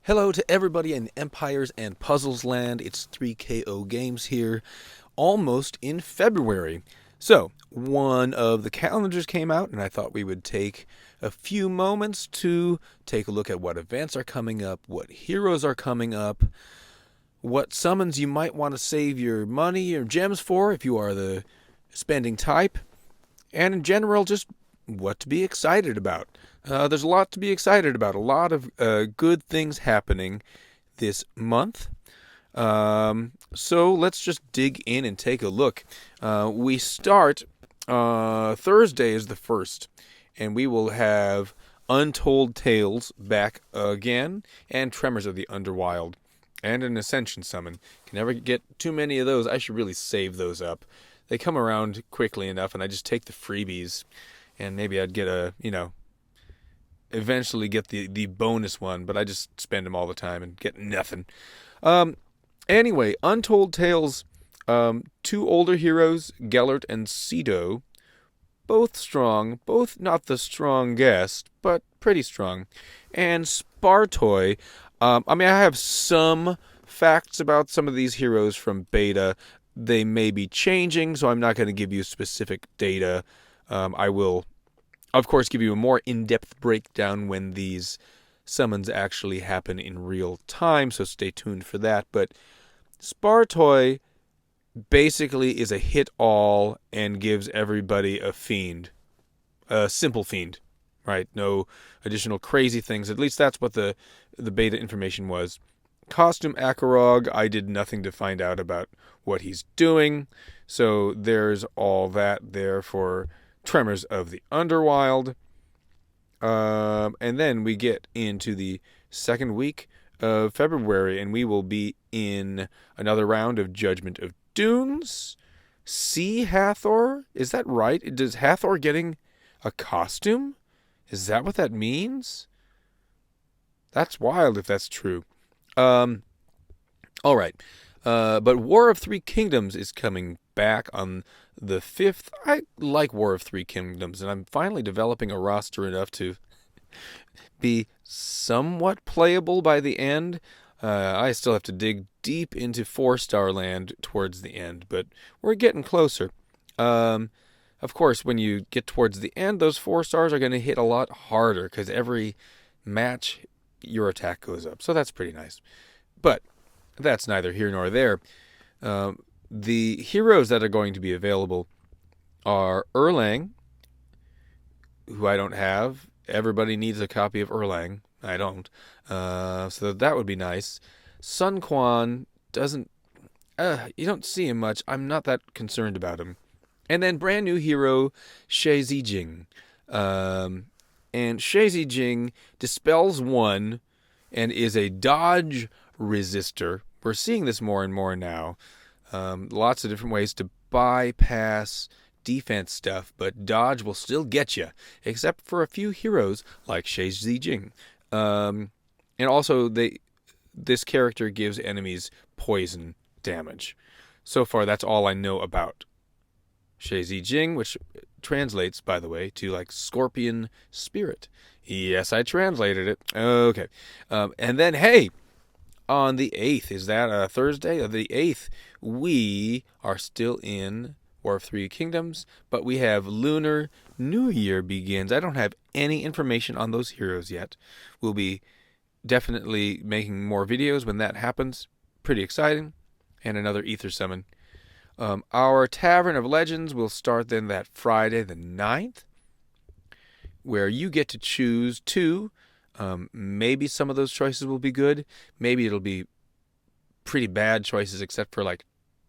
Hello to everybody in Empires and Puzzles land. It's 3KO Games here, almost in February. So, one of the calendars came out, and I thought we would take a few moments to take a look at what events are coming up, what heroes are coming up, what summons you might want to save your money or gems for if you are the spending type, and in general, just what to be excited about. There's a lot to be excited about, a lot of good things happening this month. So let's just dig in and take a look. We start Thursday is the 1st, and we will have Untold Tales back again, and Tremors of the Underwild, and an Ascension summon. Can never get too many of those. I should really save those up. They come around quickly enough, and I just take the freebies, and maybe I'd get eventually get the bonus one, but I just spend them all the time and get nothing. Anyway, Untold Tales, two older heroes, Gellert and Cedo, both strong, both not the strongest, but pretty strong. And Spartoy, I have some facts about some of these heroes from beta. They may be changing, so I'm not going to give you specific data. I will, of course, give you a more in-depth breakdown when these summons actually happen in real time, so stay tuned for that. But Spartoy basically is a hit-all and gives everybody a fiend. A simple fiend, right? No additional crazy things. At least that's what the beta information was. Costume Akarog, I did nothing to find out about what he's doing. So there's all that there for Tremors of the Underwild. And then we get into the second week of February, and we will be in another round of Judgment of Dunes. See Hathor? Is that right? Does Hathor getting a costume? Is that what that means? That's wild if that's true. All right. But War of Three Kingdoms is coming back on the 5th. I like War of Three Kingdoms, and I'm finally developing a roster enough to be somewhat playable by the end. I still have to dig deep into 4-star land towards the end, but we're getting closer. Of course, when you get towards the end, those 4 stars are going to hit a lot harder because every match your attack goes up. So that's pretty nice. But that's neither here nor there. The heroes that are going to be available are Erlang, who I don't have. Everybody needs a copy of Erlang. I don't. So that would be nice. Sun Quan doesn't... you don't see him much. I'm not that concerned about him. And then brand new hero, Xie Zijing. And Xie Zijing dispels 1 and is a dodge resistor. We're seeing this more and more now. Lots of different ways to bypass defense stuff, but dodge will still get you, except for a few heroes like Xie Zijing. And also, this character gives enemies poison damage. So far, that's all I know about Xie Zijing, which translates, by the way, to like scorpion spirit. Yes, I translated it. Okay. And then, hey, on the 8th, is that a Thursday? The 8th, we are still in War of Three Kingdoms, but we have Lunar New Year begins. I don't have any information on those heroes yet. We'll be definitely making more videos when that happens. Pretty exciting. And another Ether Summon. Our Tavern of Legends will start then that Friday the 9th, where you get to choose 2. Maybe some of those choices will be good. Maybe it'll be pretty bad choices except for like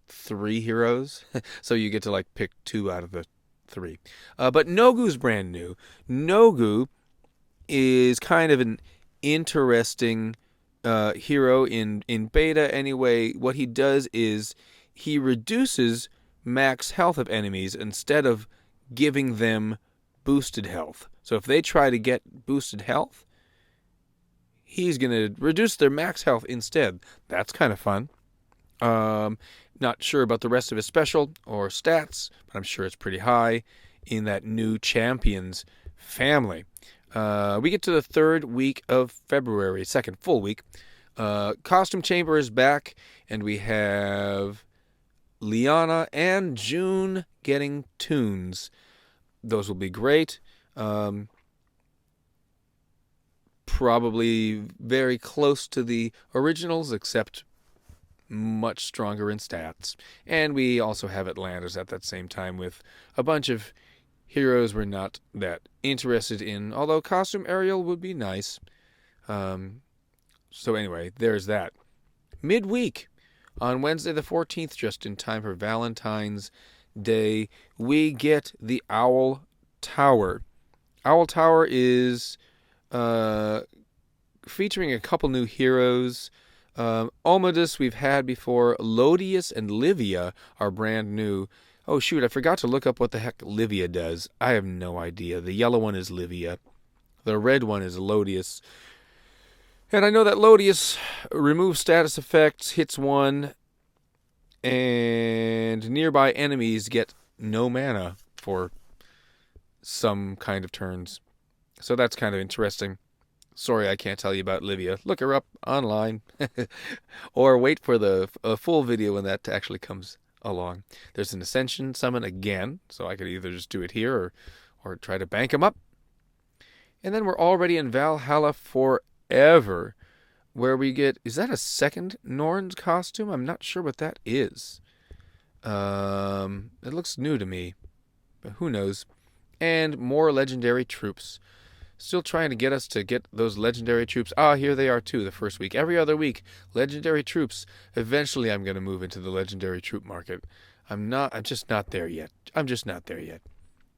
3 heroes. So you get to like pick 2 out of the 3. But Nogu's brand new. Nogu is kind of an interesting hero in beta anyway. What he does is he reduces max health of enemies instead of giving them boosted health. So if they try to get boosted health, he's going to reduce their max health instead. That's kind of fun. Not sure about the rest of his special or stats, but I'm sure it's pretty high in that new champions family. We get to the third week of February, second full week. Costume Chamber is back, and we have Liana and June getting tunes. Those will be great. Probably very close to the originals, except much stronger in stats. And we also have Atlantis at that same time with a bunch of heroes we're not that interested in, although Costume Ariel would be nice. So anyway, there's that. Midweek, on Wednesday the 14th, just in time for Valentine's Day, we get the Owl Tower. Owl Tower is featuring a couple new heroes. Omodus we've had before. Lodius and Livia are brand new. Oh shoot, I forgot to look up what the heck Livia does. I have no idea. The yellow one is Livia. The red one is Lodius. And I know that Lodius removes status effects, hits one, and nearby enemies get no mana for some kind of turns. So that's kind of interesting. Sorry I can't tell you about Livia. Look her up online. Or wait for the full video when that actually comes along. There's an Ascension summon again, so I could either just do it here or try to bank him up. And then we're already in Valhalla Forever, where we get... Is that a second Norns costume? I'm not sure what that is. It looks new to me, but who knows. And more legendary troops. Still trying to get us to get those legendary troops. Ah, here they are too, the first week. Every other week, legendary troops. Eventually I'm going to move into the legendary troop market. I'm just not there yet.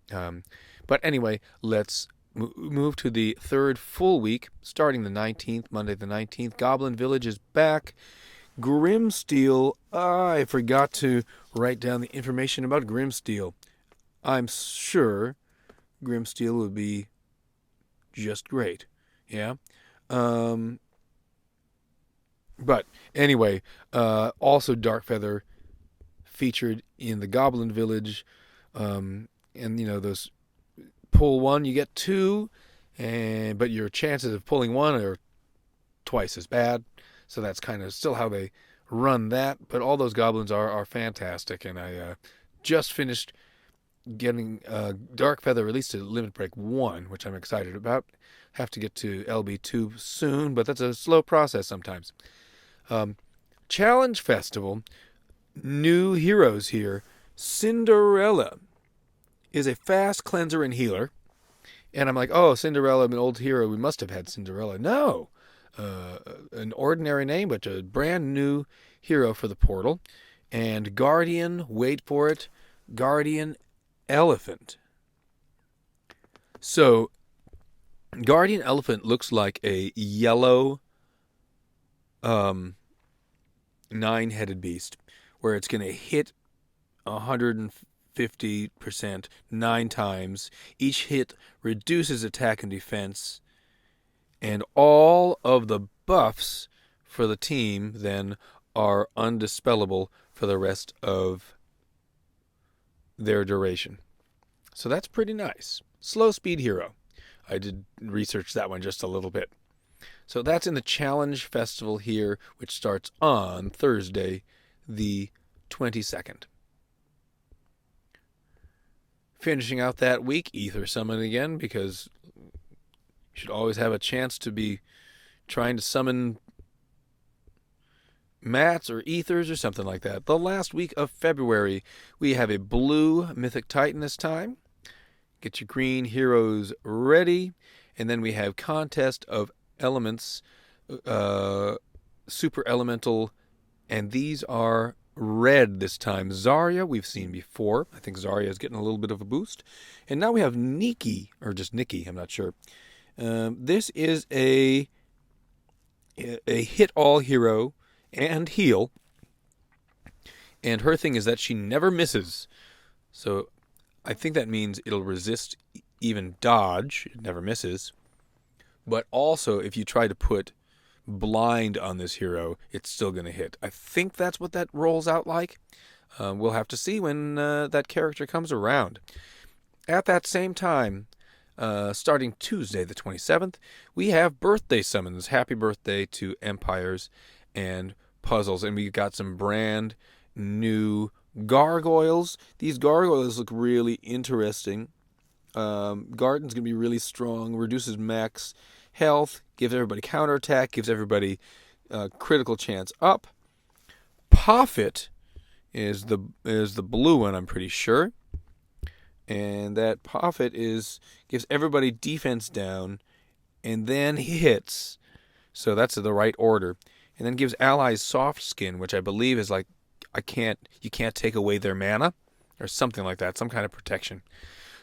But anyway, let's move to the third full week, starting the 19th, Monday the 19th. Goblin Village is back. Grimsteel. I forgot to write down the information about Grimsteel. I'm sure Grimsteel would be just great. Yeah. But anyway, also Darkfeather featured in the Goblin Village. And you know, those pull one, you get two, but your chances of pulling one are twice as bad. So that's kind of still how they run that. But all those goblins are fantastic, and I just finished getting Darkfeather released to Limit Break 1, which I'm excited about. Have to get to LB2 soon, but that's a slow process sometimes. Challenge Festival, new heroes here. Cinderella is a fast cleanser and healer. And I'm like, oh, Cinderella, an old hero. We must have had Cinderella. No. An ordinary name, but a brand new hero for the portal. And Guardian, wait for it, Guardian Elephant. So, Guardian Elephant looks like a yellow nine-headed beast, where it's going to hit 150% 9 times. Each hit reduces attack and defense, and all of the buffs for the team then are undispellable for the rest of their duration. So that's pretty nice. Slow speed hero. I did research that one just a little bit. So that's in the Challenge Festival here, which starts on Thursday, the 22nd. Finishing out that week, Ether Summon again, because you should always have a chance to be trying to summon mats or ethers or something like that. The last week of February, we have a blue Mythic Titan this time. Get your green heroes ready. And then we have Contest of Elements, Super Elemental, and these are red this time. Zarya, we've seen before. I think Zarya is getting a little bit of a boost. And now we have Nikki, or just Nikki, I'm not sure. This is a hit-all hero and heal. And her thing is that she never misses. So I think that means it'll resist even dodge. It never misses. But also, if you try to put blind on this hero, it's still going to hit. I think that's what that rolls out like. We'll have to see when that character comes around. At that same time, starting Tuesday the 27th, we have birthday summons. Happy birthday to Empires and Puzzles. And we've got some brand new gargoyles. These gargoyles look really interesting. Garden's going to be really strong, reduces max health, gives everybody counterattack, gives everybody critical chance up. Poffit is the blue one, I'm pretty sure. And that Poffit gives everybody defense down and then hits. So that's the right order. And then gives allies soft skin, which I believe is like you can't take away their mana or something like that, some kind of protection.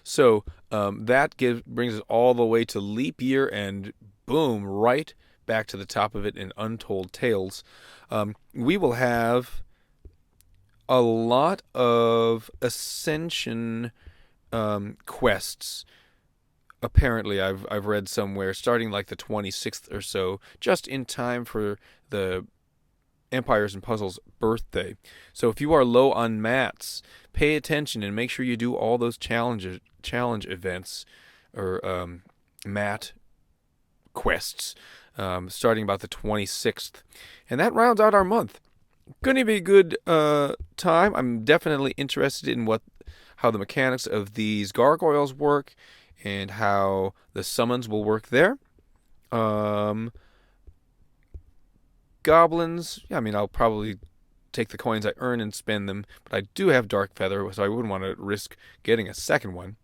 So that brings us all the way to Leap Year and boom, right back to the top of it in Untold Tales. We will have a lot of Ascension quests. Apparently, I've read somewhere starting like the 26th or so, just in time for the Empires and Puzzles birthday. So if you are low on mats, pay attention and make sure you do all those challenge events or mat quests starting about the 26th. And that rounds out our month. Going to be a good time. I'm definitely interested in how the mechanics of these gargoyles work and how the summons will work there. Goblins, I mean, I'll probably take the coins I earn and spend them, but I do have Dark Feather, so I wouldn't want to risk getting a second one.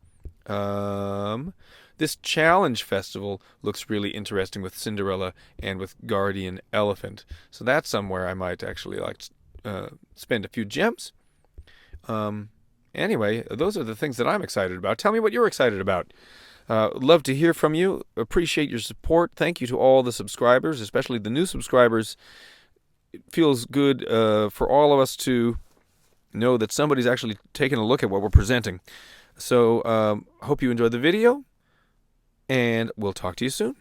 This challenge festival looks really interesting with Cinderella and with Guardian Elephant, so that's somewhere I might actually like to spend a few gems. Anyway, those are the things that I'm excited about. Tell me what you're excited about. Love to hear from you. Appreciate your support. Thank you to all the subscribers, especially the new subscribers. It feels good for all of us to know that somebody's actually taking a look at what we're presenting. So, hope you enjoyed the video, and we'll talk to you soon.